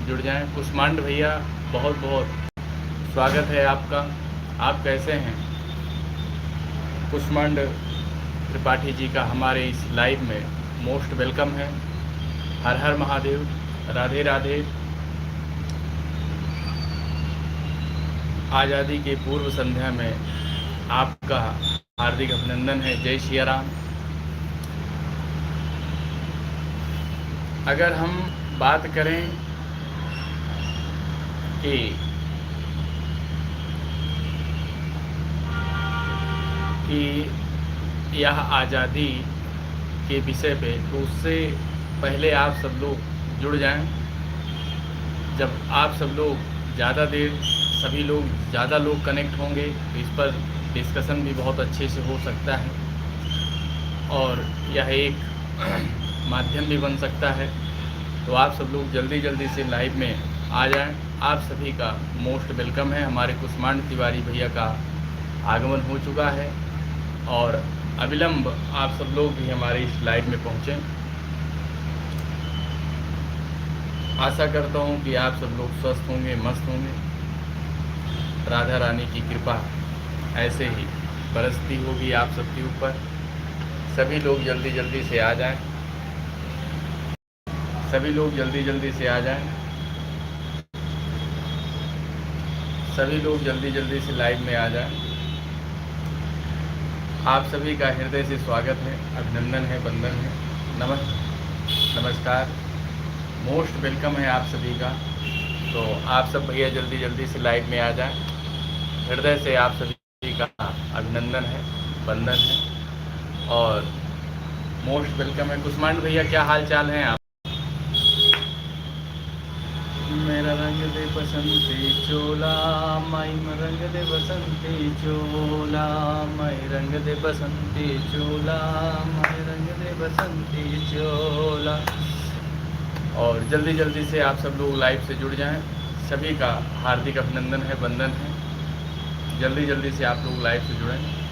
जुड़ जाएं। कुष्मांड भैया, बहुत बहुत स्वागत है आपका। आप कैसे हैं? कुष्मांड त्रिपाठी जी का हमारे इस लाइव में मोस्ट वेलकम है। हर हर महादेव, राधे राधे। आज़ादी के पूर्व संध्या में आपका हार्दिक अभिनंदन है। जय सिया राम। अगर हम बात करें कि यह आज़ादी के विषय पे, तो उससे पहले आप सब लोग जुड़ जाएं। जब आप सब लोग सभी लोग ज़्यादा लोग कनेक्ट होंगे तो इस पर डिस्कशन भी बहुत अच्छे से हो सकता है और यह एक माध्यम भी बन सकता है। तो आप सब लोग जल्दी जल्दी से लाइव में आ जाएं। आप सभी का मोस्ट वेलकम है। हमारे कुष्मांड तिवारी भैया का आगमन हो चुका है और अविलंब आप सब लोग भी हमारे इस लाइव में पहुँचें। आशा करता हूँ कि आप सब लोग स्वस्थ होंगे, मस्त होंगे। राधा रानी की कृपा ऐसे ही बरसती होगी आप सबके ऊपर। सभी लोग जल्दी जल्दी से आ जाएं। सभी लोग जल्दी जल्दी से आ जाएं। सभी लोग जल्दी जल्दी से लाइव में आ जाएं। आप सभी का हृदय से स्वागत है, अभिनंदन है, वंदन है, नमस्कार, मोस्ट वेलकम है आप सभी का। तो आप सब भैया जल्दी जल्दी से लाइव में आ जाएं। हृदय से आप सभी का अभिनंदन है, वंदन है और मोस्ट वेलकम है। कुष्मांड भैया, क्या हाल चाल हैं आप? मेरा रंग दे बसंती चोला, माई रंग दे बसंती चोला, माई रंग दे बसंती चोला, माई रंग दे बसंती चोला। और जल्दी जल्दी से आप सब लोग लाइव से जुड़ जाएं। सभी का हार्दिक अभिनंदन है, वंदन है। जल्दी जल्दी से आप लोग लाइव से जुड़ें।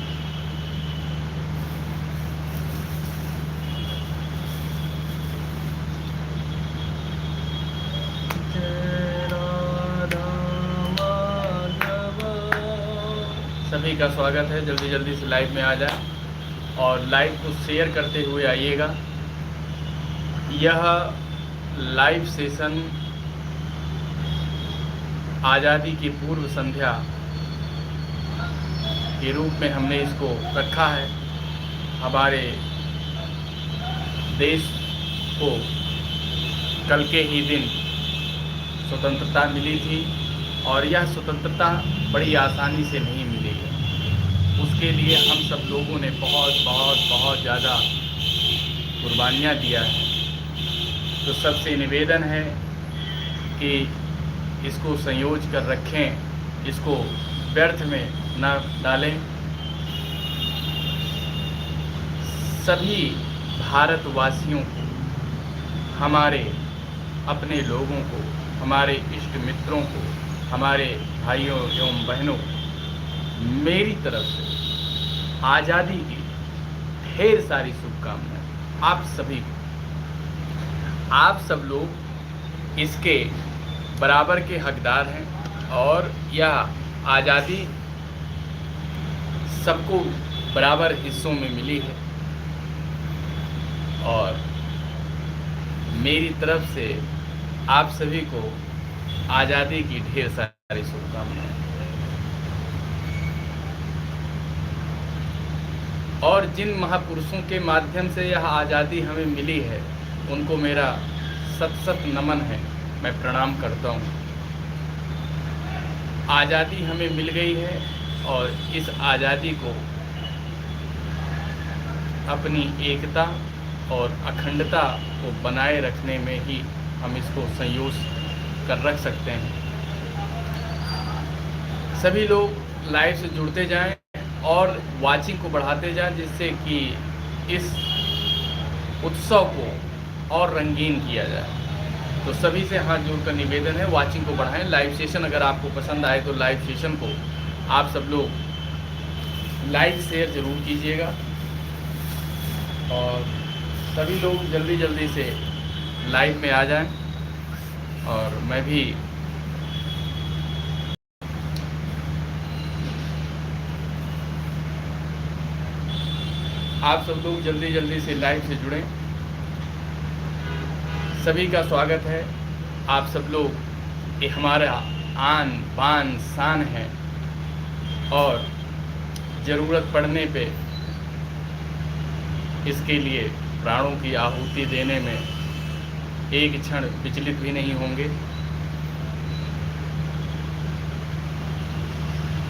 सभी का स्वागत है। जल्दी जल्दी से लाइव में आ जाए और लाइव को शेयर करते हुए आइएगा। यह लाइव सेशन आज़ादी की पूर्व संध्या के रूप में हमने इसको रखा है। हमारे देश को कल के ही दिन स्वतंत्रता मिली थी और यह स्वतंत्रता बड़ी आसानी से नहीं मिली है। उसके लिए हम सब लोगों ने बहुत ज़्यादा कुर्बानियाँ दिया है। तो सबसे निवेदन है कि इसको संयोज कर रखें, इसको व्यर्थ में न डालें। सभी भारतवासियों को, हमारे अपने लोगों को, हमारे इष्ट मित्रों को, हमारे भाइयों एवं बहनों, मेरी तरफ से आज़ादी की ढेर सारी शुभकामनाएं आप सभी को। आप सब लोग इसके बराबर के हकदार हैं और यह आज़ादी सबको बराबर हिस्सों में मिली है और मेरी तरफ से आप सभी को आज़ादी की ढेर सारी शुभकामनाएं। और जिन महापुरुषों के माध्यम से यह आज़ादी हमें मिली है उनको मेरा सत नमन है, मैं प्रणाम करता हूँ। आज़ादी हमें मिल गई है और इस आज़ादी को अपनी एकता और अखंडता को बनाए रखने में ही हम इसको संयोज कर रख सकते हैं। सभी लोग लाइव से जुड़ते जाएं और वाचिंग को बढ़ाते जाएं, जिससे कि इस उत्सव को और रंगीन किया जाए। तो सभी से हाथ जोड़कर निवेदन है, वाचिंग को बढ़ाएं। लाइव सेशन अगर आपको पसंद आए तो लाइव सेशन को आप सब लोग लाइक शेयर ज़रूर कीजिएगा और सभी लोग जल्दी जल्दी से लाइव में आ जाएं। और मैं भी आप सब लोग जल्दी जल्दी से लाइव से जुड़ें। सभी का स्वागत है। आप सब लोग ये हमारा आन बान शान है और ज़रूरत पड़ने पे इसके लिए प्राणों की आहुति देने में एक क्षण विचलित भी नहीं होंगे।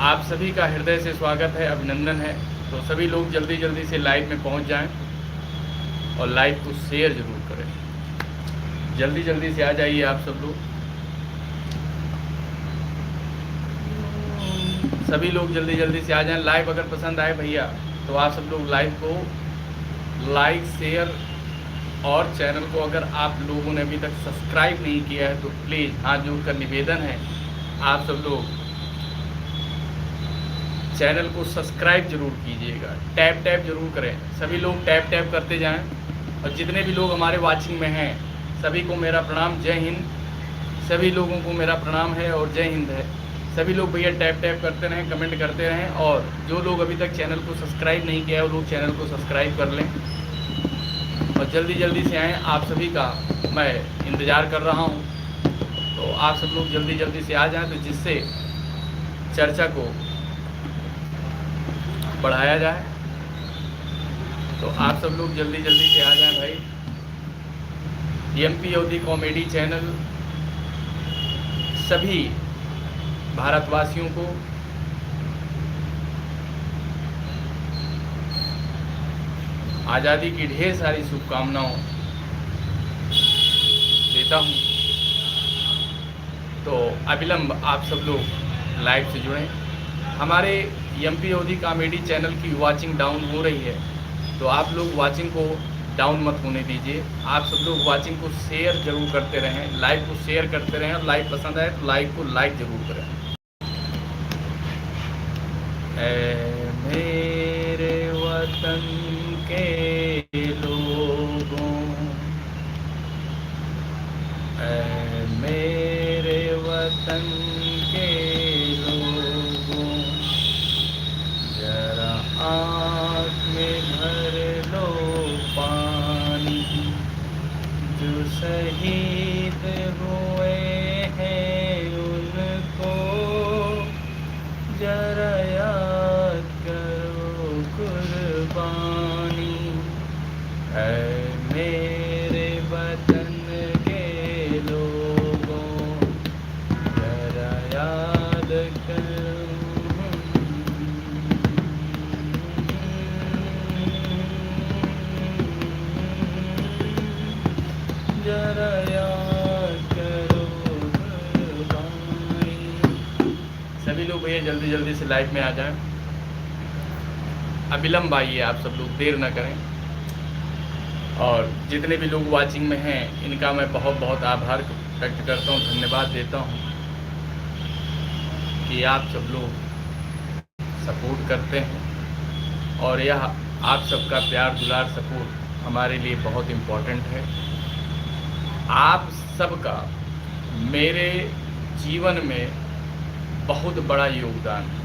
आप सभी का हृदय से स्वागत है, अभिनंदन है। तो सभी लोग जल्दी जल्दी से लाइव में पहुंच जाएं और लाइव को शेयर ज़रूर करें। जल्दी जल्दी से आ जाइए आप सब लोग। सभी लोग जल्दी जल्दी से आ जाएं। लाइव अगर पसंद आए भैया तो आप सब लोग लाइव को लाइक शेयर और चैनल को अगर आप लोगों ने अभी तक सब्सक्राइब नहीं किया है तो प्लीज़ हाथ जोड़कर निवेदन है, आप सब लोग चैनल को सब्सक्राइब जरूर कीजिएगा। टैप जरूर करें। सभी लोग टैप करते जाएं। और जितने भी लोग हमारे वाचिंग में हैं सभी को मेरा प्रणाम, जय हिंद। सभी लोगों को मेरा प्रणाम है और जय हिंद है। सभी लोग भैया टैप करते रहें, कमेंट करते रहें। और जो लोग अभी तक चैनल को सब्सक्राइब नहीं किया है वो लोग चैनल को सब्सक्राइब कर लें और जल्दी जल्दी से आएँ। आप सभी का मैं इंतज़ार कर रहा हूँ। तो आप सब लोग जल्दी जल्दी से आ जाएँ तो जिससे चर्चा को बढ़ाया जाए। तो आप सब लोग जल्दी जल्दी से आ जाएं भाई। एमपी योधी कॉमेडी चैनल सभी भारतवासियों को आज़ादी की ढेर सारी शुभकामनाओं देता हूं। तो अविलंब आप सब लोग लाइव से जुड़ें। हमारे एमपी योधी कॉमेडी चैनल की वाचिंग डाउन हो रही है तो आप लोग वाचिंग को डाउन मत होने दीजिए। आप सब लोग वाचिंग को शेयर जरूर करते रहें, लाइव को शेयर करते रहें और लाइव पसंद आए तो लाइव को लाइक जरूर करें। ऐ मेरे वतन के लोगों, ऐ मेरे वतन के लोगों, जरा आँख में भर लो पानी। जो शहीद हुए हैं उनको जरा याद करो कुर्बानी। ऐ मेरे वतन के लोगों, जरा याद करो। जरा याद करो कुर्बानी। सभी लोग भैया जल्दी जल्दी से लाइव में आ जाएं। अविलंब आइए, आप सब लोग देर ना करें। और जितने भी लोग वाचिंग में हैं इनका मैं बहुत बहुत आभार व्यक्त करता हूँ, धन्यवाद देता हूँ कि आप सब लोग सपोर्ट करते हैं। और यह आप सबका प्यार दुलार सपोर्ट हमारे लिए बहुत इम्पोर्टेंट है। आप सबका मेरे जीवन में बहुत बड़ा योगदान है।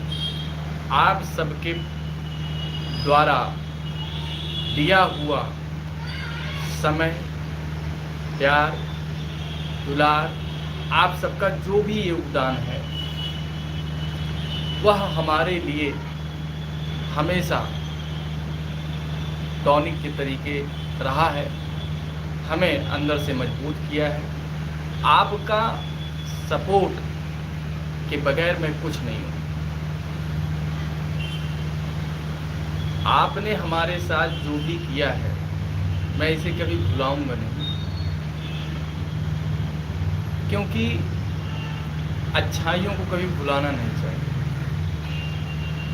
आप सबके द्वारा दिया हुआ समय, प्यार, दुलार, आप सबका जो भी योगदान है वह हमारे लिए हमेशा टॉनिक के तरीके रहा है, हमें अंदर से मजबूत किया है। आपका सपोर्ट के बगैर मैं कुछ नहीं हूँ। आपने हमारे साथ जो भी किया है मैं इसे कभी भुलाऊंगा नहीं, क्योंकि अच्छाइयों को कभी भुलाना नहीं चाहिए।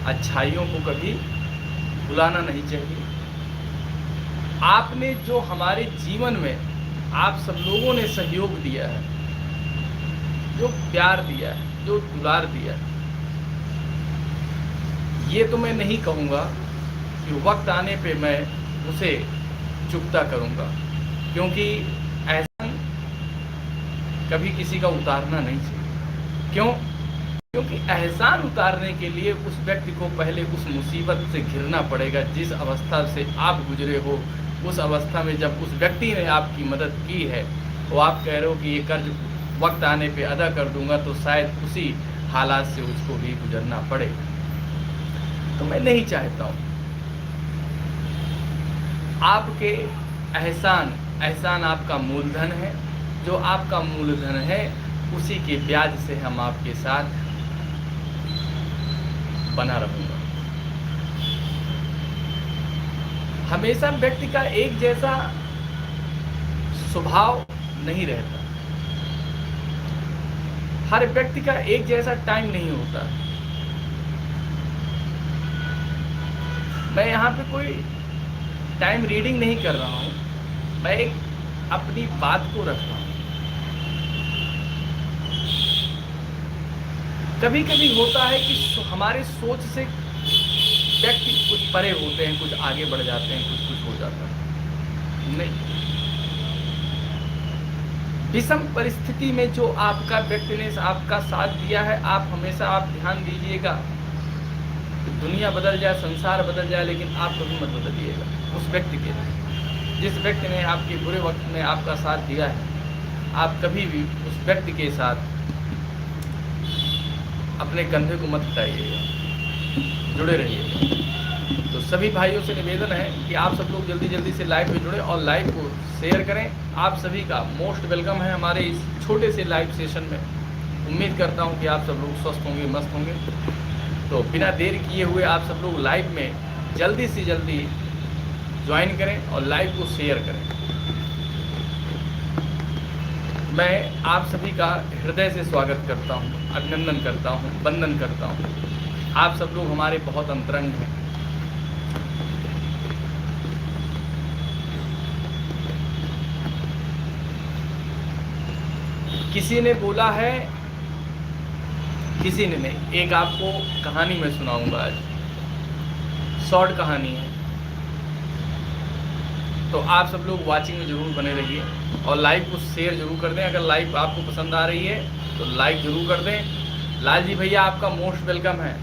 अच्छाइयों को कभी भुलाना नहीं चाहिए। आपने जो हमारे जीवन में आप सब लोगों ने सहयोग दिया है, जो प्यार दिया है, जो दुलार दिया है, ये तो मैं नहीं कहूँगा कि वक्त आने पे मैं उसे चुकता करूँगा, क्योंकि ऐसा कभी किसी का उतारना नहीं चाहिए। क्यों? क्योंकि एहसान उतारने के लिए उस व्यक्ति को पहले उस मुसीबत से घिरना पड़ेगा जिस अवस्था से आप गुजरे हो। उस अवस्था में जब उस व्यक्ति ने आपकी मदद की है, तो आप कह रहे हो कि ये कर्ज वक्त आने पे अदा कर दूंगा, तो शायद उसी हालात से उसको भी गुजरना पड़े। तो मैं नहीं चाहता हूँ आपके एहसान आपका मूलधन है। जो आपका मूलधन है उसी के ब्याज से हम आपके साथ बना रहूंगा। हमेशा व्यक्ति का एक जैसा स्वभाव नहीं रहता, हर व्यक्ति का एक जैसा टाइम नहीं होता। मैं यहाँ पे कोई टाइम रीडिंग नहीं कर रहा हूँ, मैं एक अपनी बात को रख रहा हूँ। कभी कभी होता है कि हमारे सोच से व्यक्ति कुछ परे होते हैं, कुछ आगे बढ़ जाते हैं, कुछ हो जाता है। नहीं, विषम परिस्थिति में जो आपका व्यक्ति ने आपका साथ दिया है, आप हमेशा आप ध्यान दीजिएगा, दुनिया बदल जाए, संसार बदल जाए, लेकिन आप कभी मत बदलिएगा उस व्यक्ति के। जिस व्यक्ति ने आपके बुरे वक्त में आपका साथ दिया है, आप कभी भी उस व्यक्ति के साथ अपने कंधे को मत हटाइएगा, जुड़े रहिए। तो सभी भाइयों से निवेदन है कि आप सब लोग जल्दी जल्दी से लाइव में जुड़े और लाइव को शेयर करें। आप सभी का मोस्ट वेलकम है हमारे इस छोटे से लाइव सेशन में। उम्मीद करता हूं कि आप सब लोग स्वस्थ होंगे, मस्त होंगे। तो बिना देर किए हुए आप सब लोग लाइव में जल्दी से जल्दी ज्वाइन करें और लाइव को शेयर करें। मैं आप सभी का हृदय से स्वागत करता हूं, अभिनंदन करता हूं, वंदन करता हूं। आप सब लोग हमारे बहुत अंतरंग हैं। किसी ने बोला है, किसी ने नहीं। एक आपको कहानी मैं सुनाऊंगा आज, शॉर्ट कहानी है। तो आप सब लोग वाचिंग में जरूर बने रहिए और लाइव को शेयर जरूर कर दें। अगर लाइव आपको पसंद आ रही है तो लाइक जरूर कर दें। लाल जी भैया आपका मोस्ट वेलकम है।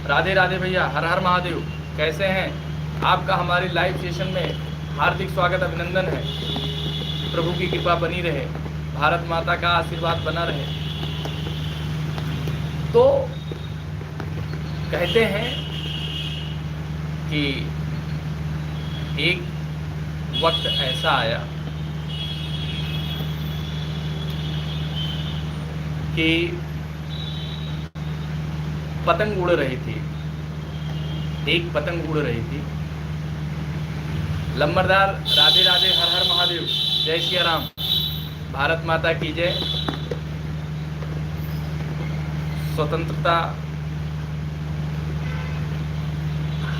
राधे राधे भैया, हर हर महादेव। कैसे हैं? आपका हमारे लाइव सेशन में हार्दिक स्वागत, अभिनंदन है। प्रभु की कृपा बनी रहे, भारत माता का आशीर्वाद बना रहे। तो कहते हैं कि एक वक्त ऐसा आया कि पतंग उड़ रही थी, एक पतंग उड़ रही थी। लंबरदार राधे राधे, हर हर महादेव, जय श्री राम, भारत माता की जय। स्वतंत्रता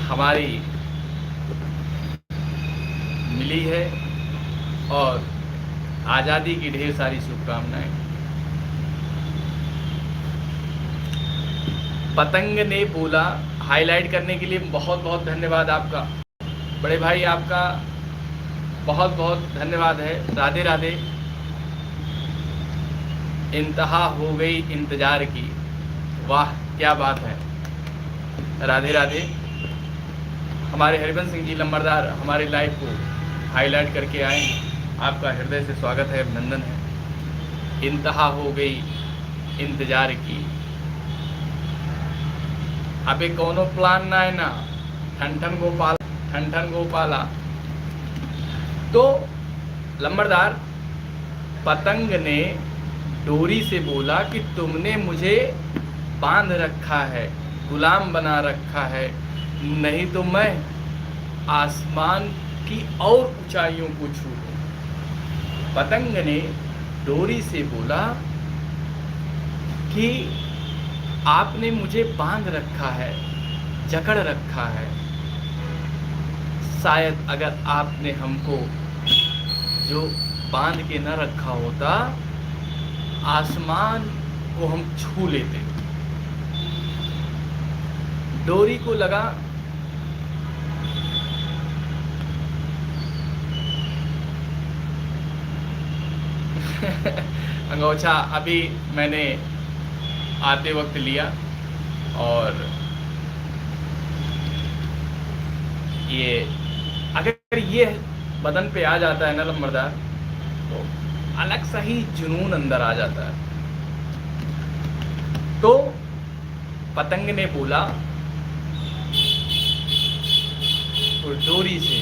हमारी मिली है और आज़ादी की ढेर सारी शुभकामनाएं। पतंग ने बोला, हाईलाइट करने के लिए बहुत बहुत धन्यवाद आपका बड़े भाई, आपका बहुत बहुत धन्यवाद है। राधे राधे। इंतहा हो गई इंतजार की, वाह क्या बात है। राधे राधे। हमारे हरिवंश सिंह जी लंबरदार हमारे लाइव को हाईलाइट करके आए, आपका हृदय से स्वागत है, अभिनंदन है। इंतहा हो गई इंतजार की, अबे कोनो प्लान ना है ना, ठन गोपाला। तो लंबरदार, पतंग ने डोरी से बोला कि तुमने मुझे बांध रखा है, गुलाम बना रखा है, नहीं तो मैं आसमान की और ऊंचाइयों को छू लूं। पतंग ने डोरी से बोला कि आपने मुझे बांध रखा है, जकड़ रखा है। शायद अगर आपने हमको जो बांध के न रखा होता, आसमान को हम छू लेते। डोरी को लगा अंगोछा अभी मैंने आते वक्त लिया, और ये अगर ये बदन पे आ जाता है ना लंबरदार, तो अलग सा ही जुनून अंदर आ जाता है। तो पतंग ने बोला डोरी से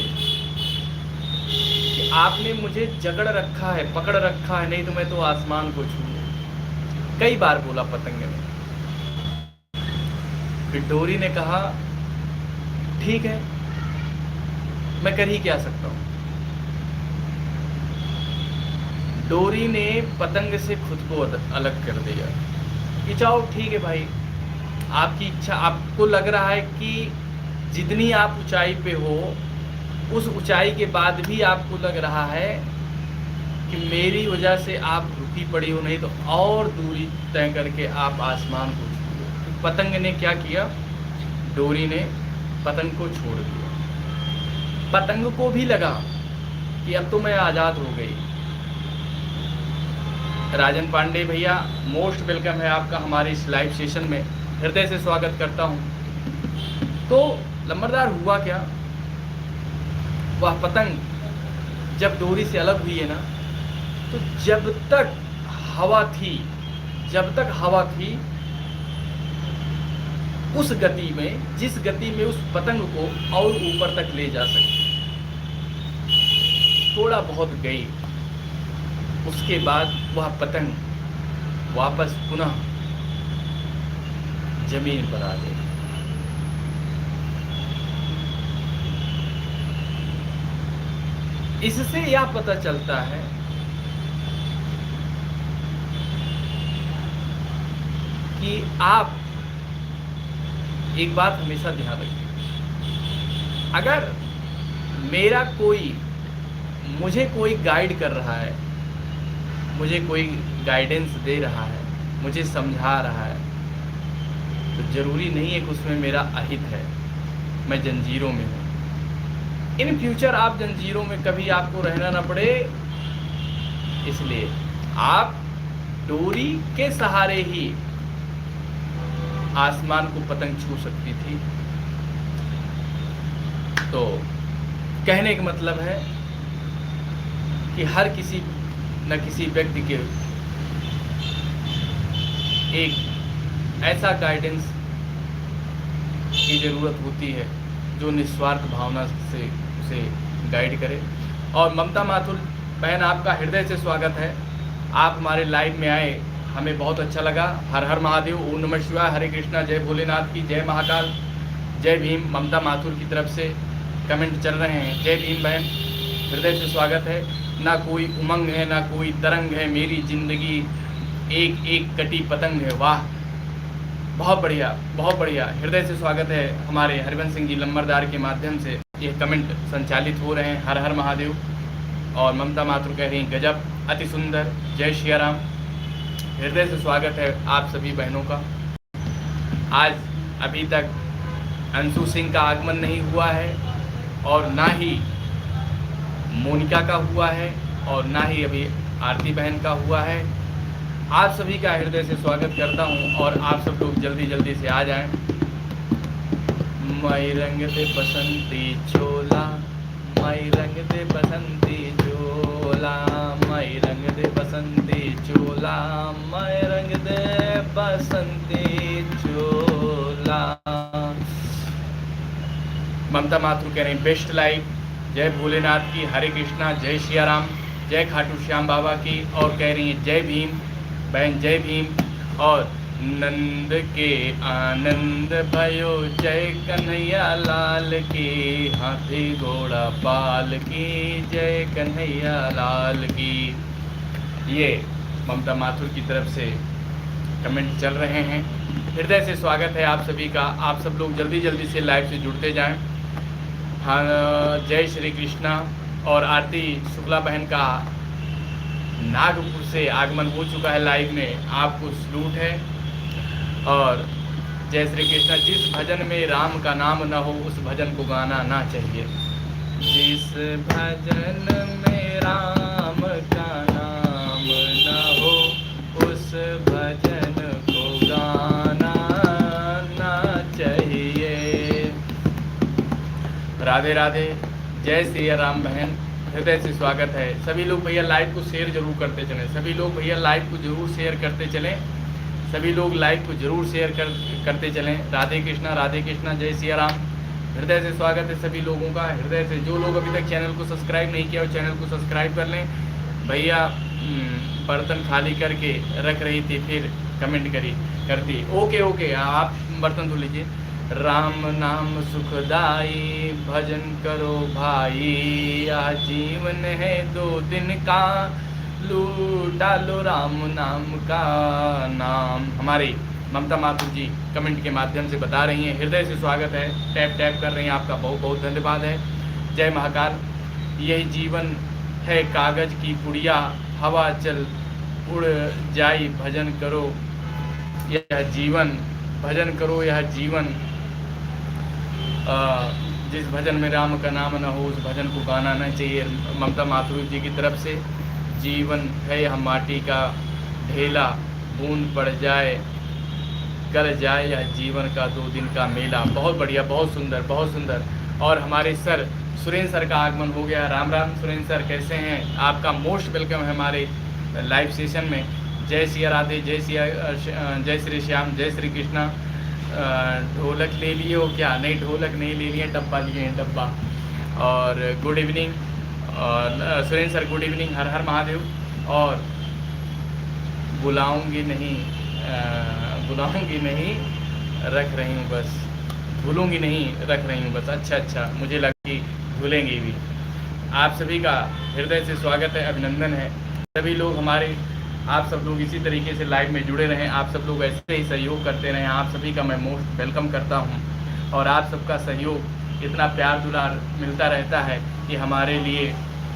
कि आपने मुझे जकड़ रखा है, पकड़ रखा है, नहीं तो मैं तो आसमान को छू लूं। कई बार बोला पतंग ने। फिर डोरी ने कहा ठीक है, मैं कर ही क्या सकता हूं। डोरी ने पतंग से खुद को अलग कर दिया कि जाओ ठीक है भाई, आपकी इच्छा। आपको लग रहा है कि जितनी आप ऊंचाई पे हो, उस ऊंचाई के बाद भी आपको लग रहा है कि मेरी वजह से आप रुकी पड़ी हो, नहीं तो और दूरी तय करके आप आसमान को छू लो। तो पतंग ने क्या किया, डोरी ने पतंग को छोड़ दिया। पतंग को भी लगा कि अब तो मैं आज़ाद हो गई। राजन पांडे भैया, मोस्ट वेलकम है आपका हमारे इस लाइव सेशन में, हृदय से स्वागत करता हूं। तो लंबरदार हुआ क्या, वह पतंग जब डोरी से अलग हुई है ना, तो जब तक हवा थी उस गति में, जिस गति में उस पतंग को और ऊपर तक ले जा सकती, थोड़ा बहुत गई। उसके बाद वह पतंग वापस पुनः जमीन पर आ गई। इससे यह पता चलता है कि आप एक बात हमेशा ध्यान रखिए, अगर मुझे कोई गाइड कर रहा है, मुझे कोई गाइडेंस दे रहा है, मुझे समझा रहा है, तो ज़रूरी नहीं है कि उसमें मेरा अहित है, मैं जंजीरों में हूँ। इन फ्यूचर आप जंजीरों में कभी आपको रहना ना पड़े, इसलिए आप डोरी के सहारे ही आसमान को पतंग छू सकती थी। तो कहने का मतलब है कि हर किसी न किसी व्यक्ति के एक ऐसा गाइडेंस की ज़रूरत होती है जो निस्वार्थ भावना से उसे गाइड करे। और ममता माथुर बहन, आपका हृदय से स्वागत है, आप हमारे लाइव में आए, हमें बहुत अच्छा लगा। हर हर महादेव, ओम नमः शिवाय, हरे कृष्णा, जय भोलेनाथ की, जय महाकाल, जय भीम। ममता माथुर की तरफ से कमेंट चल रहे हैं, जय भीम बहन, हृदय से स्वागत है। ना कोई उमंग है, ना कोई तरंग है, मेरी ज़िंदगी एक एक कटी पतंग है। वाह, बहुत बढ़िया, बहुत बढ़िया, हृदय से स्वागत है। हमारे हरिवंश सिंह जी लंबरदार के माध्यम से ये कमेंट संचालित हो रहे हैं, हर हर महादेव। और ममता माथुर कह रही हैं गजब, अति सुंदर, जय श्री राम। हृदय से स्वागत है आप सभी बहनों का। आज अभी तक अंशु सिंह का आगमन नहीं हुआ है, और ना ही मोनिका का हुआ है, और ना ही अभी आरती बहन का हुआ है। आप सभी का हृदय से स्वागत करता हूं, और आप सब लोग जल्दी जल्दी से आ जाएं। मई रंग दे बसंती चोला, मई रंग दे बसंती चोला, मई रंग दे बसंती चोला, मई रंग दे बसंती चोला। ममता माथुर कह रही बेस्ट लाइफ, जय भोलेनाथ की, हरे कृष्णा, जय श्री राम, जय खाटू श्याम बाबा की। और कह रही हैं जय भीम बहन, जय भीम। और नंद के आनंद भयो, जय कन्हैया लाल की, हाथी घोड़ा पाल की, जय कन्हैया लाल की। ये ममता माथुर की तरफ से कमेंट चल रहे हैं। हृदय से स्वागत है आप सभी का। आप सब लोग जल्दी जल्दी से लाइव से जुड़ते जाएं। हाँ, जय श्री कृष्णा। और आरती शुक्ला बहन का नागपुर से आगमन हो चुका है लाइव में, आपको सलूट है। और जय श्री कृष्ण। जिस भजन में राम का नाम न हो, उस भजन को गाना ना चाहिए। जिस भजन में राम का नाम न हो, उस भजन को गाना ना चाहिए। राधे राधे, जय श्री राम बहन, हृदय से स्वागत है। सभी लोग भैया लाइव को शेयर जरूर करते चलें, सभी लोग भैया लाइव को जरूर शेयर करते चलें, सभी लोग लाइव को जरूर शेयर करते चलें। राधे कृष्णा, जय श्री राम। हृदय से स्वागत है सभी लोगों का, हृदय से। जो लोग अभी तक चैनल को सब्सक्राइब नहीं किया, और चैनल को सब्सक्राइब कर लें। भैया बर्तन खाली करके रख रही थी, फिर कमेंट करती। ओके, आप बर्तन धो लीजिए। राम नाम सुखदाई, भजन करो भाई, यह जीवन है 2 दिन का, लूटा लो राम नाम का नाम। हमारी ममता माथुर जी कमेंट के माध्यम से बता रही हैं, हृदय से स्वागत है, टैप कर रही हैं, आपका बहुत बहुत धन्यवाद है। जय महाकाल। यही जीवन है कागज की पुड़िया, हवा चल उड़ जाई, भजन करो यह जीवन, भजन करो यह जीवन। जिस भजन में राम का नाम न हो, उस भजन को गाना नहीं चाहिए। ममता माथुर जी की तरफ से। जीवन है यह माटी का ढेला, बूंद पड़ जाए कर जाए यह जीवन का 2 दिन का मेला। बहुत बढ़िया, बहुत सुंदर, बहुत सुंदर। और हमारे सर सुरेंद्र सर का आगमन हो गया। राम राम सुरेंद्र सर, कैसे हैं? आपका मोस्ट वेलकम है हमारे लाइव सेशन में। जय सिया राधे, जय श्री श्याम, जय श्री कृष्णा। ढोलक ले लिए हो क्या? नहीं, ढोलक नहीं ले लिए, डब्बा लिए हैं, डब्बा। और good evening Surendra sir, good evening, हर हर महादेव। और बुलाऊंगी नहीं रख रही हूँ बस, भूलूंगी नहीं रख रही हूँ बस। अच्छा, मुझे लगा कि भूलेंगी भी। आप सभी का हृदय से स्वागत है, अभिनंदन है। सभी लोग हमारे, आप सब लोग इसी तरीके से लाइव में जुड़े रहें, आप सब लोग ऐसे ही सहयोग करते रहें। आप सभी का मैं मोस्ट वेलकम करता हूं। और आप सबका सहयोग, इतना प्यार दुलार मिलता रहता है कि हमारे लिए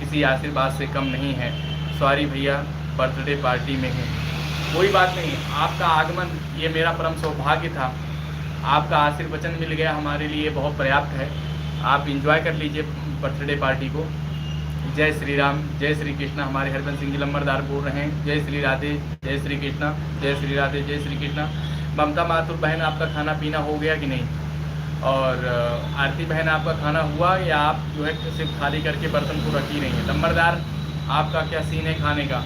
किसी आशीर्वाद से कम नहीं है। सॉरी भैया, बर्थडे पार्टी में है, कोई बात नहीं। आपका आगमन ये मेरा परम सौभाग्य था, आपका आशीर्वचन मिल गया, हमारे लिए बहुत पर्याप्त है। आप इंजॉय कर लीजिए बर्थडे पार्टी को। जय श्री राम, जय श्री कृष्णा। हमारे हरबंस सिंह जी लंबरदार बोल रहे हैं, जय श्री राधे, जय श्री कृष्णा, जय श्री राधे, जय श्री कृष्णा। ममता माथुर बहन, आपका खाना पीना हो गया कि नहीं? और आरती बहन, आपका खाना हुआ या आप जो है सिर्फ खाली करके बर्तन को रखी रही हैं? लंबरदार, आपका क्या सीन है खाने का?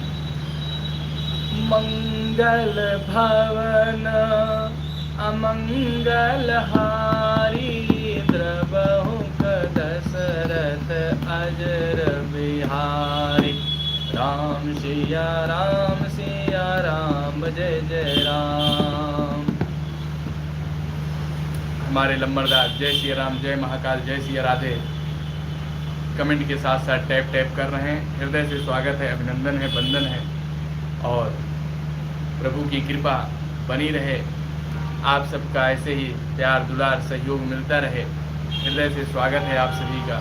मंगल भवन अमंगल हारी, द्रवहु दशरथ अजर बिहारी। राम सिया राम, जय जय राम। हमारे लंबरदार, जय श्री राम, जय महाकाल, जय श्री राधे, कमेंट के साथ साथ टैप कर रहे हैं। हृदय से स्वागत है, अभिनंदन है, वंदन है। और प्रभु की कृपा बनी रहे, आप सबका ऐसे ही प्यार दुलार सहयोग मिलता रहे। हृदय से स्वागत है आप सभी का,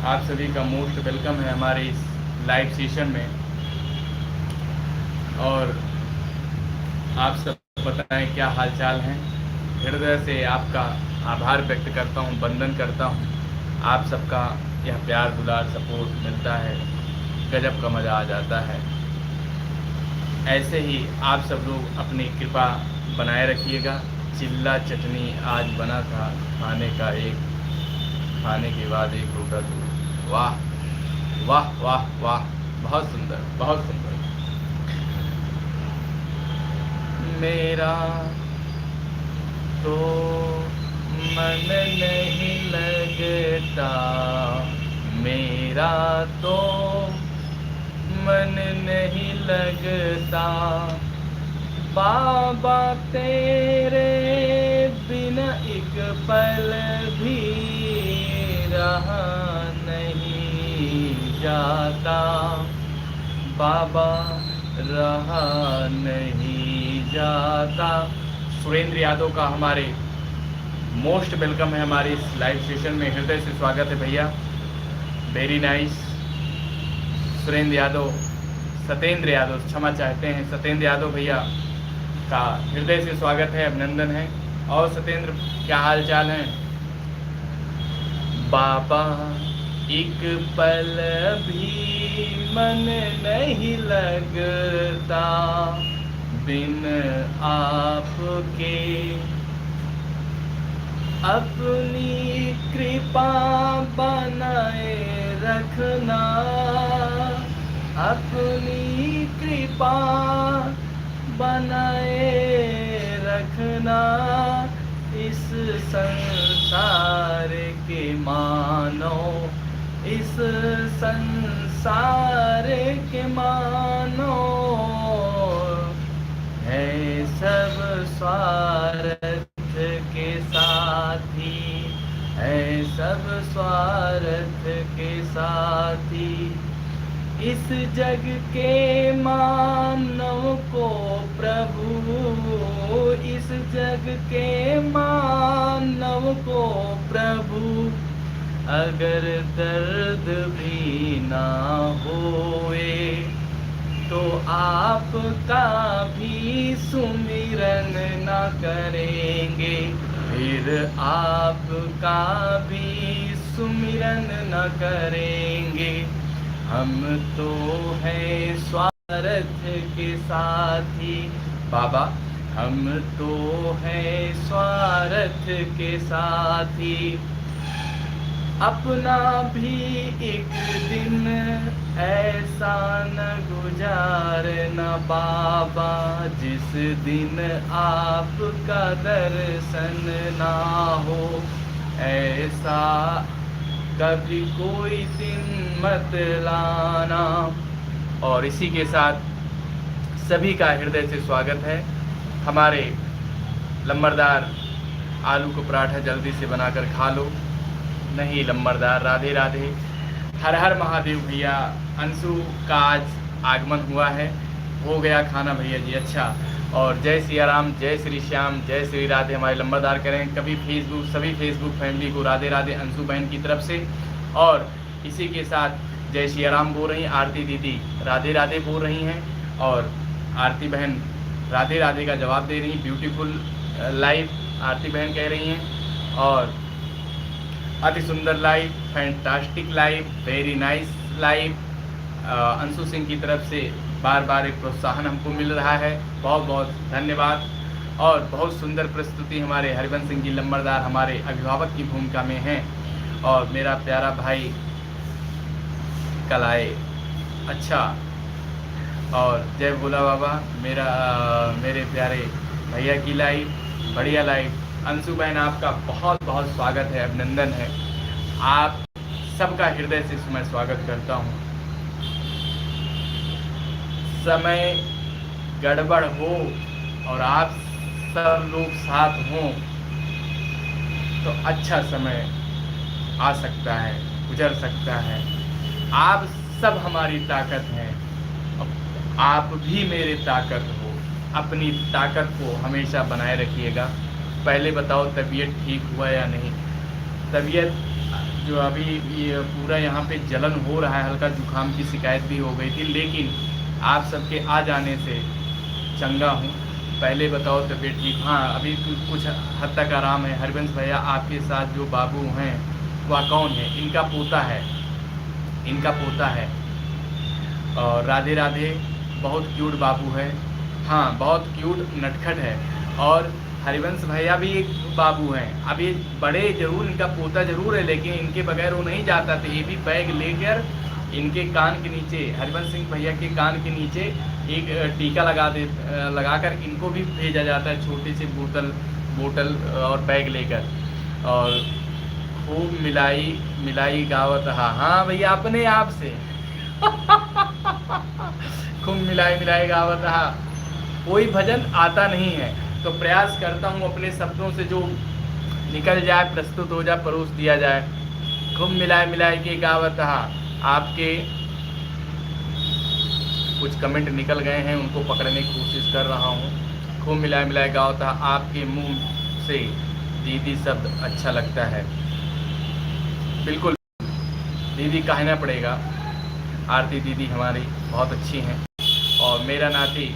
आप सभी का मोस्ट वेलकम है हमारे इस लाइव सेशन में। और आप सब बताएं क्या हालचाल हैं। हृदय से आपका आभार व्यक्त करता हूं, वंदन करता हूं। आप सबका यह प्यार दुलार सपोर्ट मिलता है, गजब का मज़ा आ जाता है। ऐसे ही आप सब लोग अपनी कृपा बनाए रखिएगा। चिल्ला चटनी आज बना था, खाने के बाद एक रोटा दूध। वाह वाह वाह वाह, बहुत सुंदर, बहुत सुंदर। मेरा तो मन नहीं लगता, मेरा तो मन नहीं लगता, बाबा तेरे बिना एक पल भी रहा नहीं जाता, बाबा रहा नहीं जाता। सुरेंद्र यादव का हमारे मोस्ट वेलकम है हमारे इस लाइव सेशन में। हृदय से स्वागत है भैया, वेरी नाइस। सुरेंद्र यादव, सत्येंद्र यादव क्षमा चाहते हैं, सत्येंद्र यादव भैया का हृदय से स्वागत है, अभिनंदन है। और सत्येंद्र, क्या हाल चाल है? बाबा एक पल भी मन नहीं लगता, बिन आपके। अपनी कृपा बनाए रखना, अपनी कृपा बनाए रखना। इस संसार के मानो, इस संसार के मानो है सब स्वार्थ के साथी, है सब स्वार्थ के साथी। इस जग के मानव को प्रभु, इस जग के मानव को प्रभु अगर दर्द भी ना होए तो आपका भी सुमिरन ना करेंगे, फिर आपका भी सुमिरन न करेंगे। हम तो हैं स्वार्थ के साथी बाबा, हम तो हैं स्वार्थ के साथी। अपना भी एक दिन ऐसा न गुजारना बाबा, जिस दिन आपका दर्शन ना हो। ऐसा कभी कोई दिन मत लाना। और इसी के साथ सभी का हृदय से स्वागत है। हमारे लंबरदार आलू को पराठा जल्दी से बनाकर खा लो। नहीं लंबरदार, राधे राधे, हर हर महादेव भैया। अंशु का आज आगमन हुआ है, हो गया खाना भैया जी। अच्छा, और जय सिया राम, जय श्री श्याम, जय श्री राधे। हमारे लंबरदार करें कभी फेसबुक, सभी फेसबुक फैमिली को राधे राधे अंशु बहन की तरफ से। और इसी के साथ जय सिया राम बोल रही हैं आरती दीदी, राधे राधे बोल रही हैं। और आरती बहन राधे राधे का जवाब दे रही हैं। ब्यूटीफुल लाइफ आरती बहन कह रही हैं। और अति सुंदर life, fantastic life, very nice life. Anshu Singh की तरफ से बार बार एक प्रोत्साहन हमको मिल रहा है, बहुत बहुत धन्यवाद। और बहुत सुंदर प्रस्तुति हमारे हरिवंश सिंह जी लंबरदार हमारे अभिभावक की भूमिका में हैं। और मेरा प्यारा भाई कल आए। अच्छा, और जय भोला बाबा, मेरे प्यारे भैया की लाइफ, बढ़िया लाइफ। अंशु बहन आपका बहुत बहुत स्वागत है, अभिनंदन है। आप सबका हृदय से मैं स्वागत करता हूँ। समय गड़बड़ हो और आप सब लोग साथ हों तो अच्छा समय आ सकता है, गुजर सकता है। आप सब हमारी ताकत हैं, आप भी मेरे ताकत हो। अपनी ताकत को हमेशा बनाए रखिएगा। पहले बताओ तबीयत ठीक हुआ या नहीं? तबीयत जो अभी ये पूरा यहाँ पे जलन हो रहा है, हल्का जुकाम की शिकायत भी हो गई थी, लेकिन आप सबके आ जाने से चंगा हूँ। पहले बताओ तबीयत ठीक? हाँ, अभी कुछ हद तक आराम है। हरवंश भैया आपके साथ जो बाबू हैं वह कौन है? इनका पोता है, इनका पोता है। और राधे राधे, बहुत क्यूट बाबू है। हाँ, बहुत क्यूट नटखट है। और हरिवंश भैया भी एक बाबू हैं। अब ये बड़े जरूर, इनका पोता जरूर है, लेकिन इनके बगैर वो नहीं जाता था। ये भी बैग लेकर इनके कान के नीचे, हरिवंश सिंह भैया के कान के नीचे एक टीका लगाकर इनको भी भेजा जाता है, छोटी सी बोतल और बैग लेकर। और खूब मिलाई गावत। हाँ भैया, अपने आप से खूब मिलाई गावत। हाँ, कोई भजन आता नहीं है तो प्रयास करता हूँ अपने शब्दों से जो निकल जाए, प्रस्तुत हो जाए, परोस दिया जाए। खूब मिलाई के गावत। आपके कुछ कमेंट निकल गए हैं, उनको पकड़ने की कोशिश कर रहा हूँ। खूब मिलाई गावत। आपके मुंह से दीदी शब्द अच्छा लगता है। बिल्कुल दीदी कहना पड़ेगा। आरती दीदी हमारी बहुत अच्छी हैं। और मेरा नाती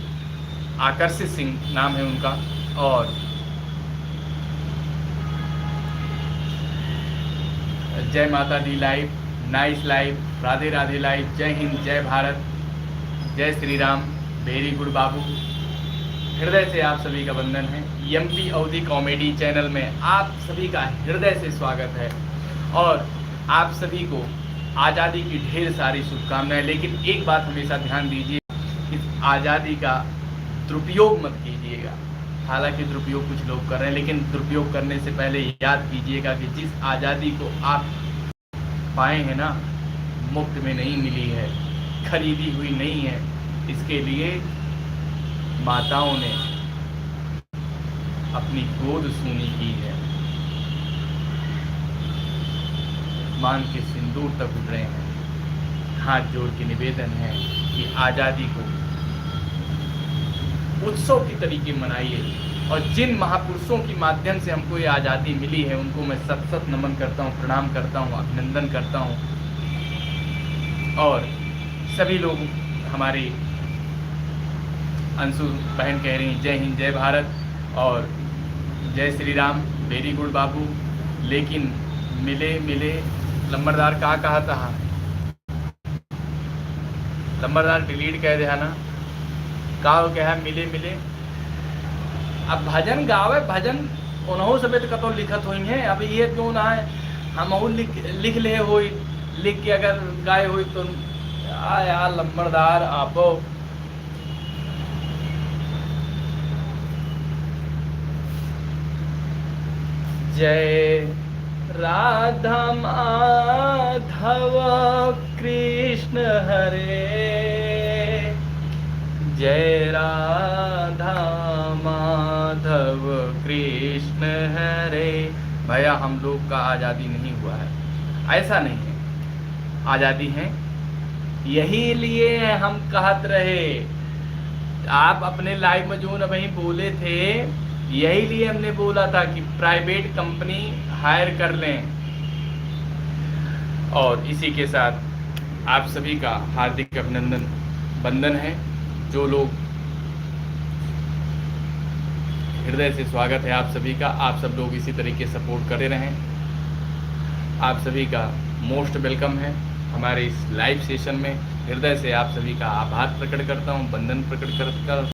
आकर्षित सिंह नाम है उनका। और जय माता दी live, nice live, Radhe Radhe live, जय हिंद, जय भारत, जय श्री राम, वेरी गुड बाबू। हृदय से आप सभी का वंदन है। एमपी अवधी कॉमेडी चैनल में आप सभी का हृदय से स्वागत है और आप सभी को आज़ादी की ढेर सारी शुभकामनाएं। लेकिन एक बात हमेशा ध्यान दीजिए, इस आज़ादी का दुरुपयोग मत कीजिएगा। हालांकि दुरुपयोग कुछ लोग कर रहे हैं, लेकिन दुरुपयोग करने से पहले याद कीजिएगा कि जिस आज़ादी को आप पाए हैं ना, मुफ्त में नहीं मिली है, खरीदी हुई नहीं है। इसके लिए माताओं ने अपनी गोद सूनी की है, मान के सिंदूर तक उड़ रहे हैं। हाथ जोड़ के निवेदन है कि आज़ादी को उत्सव की तरीके मनाइए और जिन महापुरुषों के माध्यम से हमको ये आज़ादी मिली है उनको मैं सत सत नमन करता हूँ, प्रणाम करता हूँ, अभिनंदन करता हूँ। और सभी लोग, हमारी अंशु बहन कह रही जय हिंद, जय भारत और जय श्री राम, वेरी गुड बाबू। लेकिन मिले मिले लंबरदार कहा था, लंबरदार डिलीट कह दिया ना, क्या है मिले मिले। अब भजन गावे, भजन उन्हों समेत कतो लिखत हुई हैं। अब ये क्यों ना है हम लिख ले हो, लिख के अगर गाए हुई तो यार लंबरदार आपो। जय राधा माधव कृष्ण हरे, जय राधा माधव कृष्ण हरे। भैया हम लोग का आज़ादी नहीं हुआ है, ऐसा नहीं है, आज़ादी है। यही लिए हम कहत रहे, आप अपने लाइव में जो न वहीं बोले थे, यही लिए हमने बोला था कि प्राइवेट कंपनी हायर कर लें। और इसी के साथ आप सभी का हार्दिक अभिनंदन वंदन है। जो लोग, हृदय से स्वागत है आप सभी का। आप सब लोग इसी तरीके सपोर्ट करते रहें। आप सभी का मोस्ट वेलकम है हमारे इस लाइव सेशन में। हृदय से आप सभी का आभार प्रकट करता हूं, वंदन प्रकट करता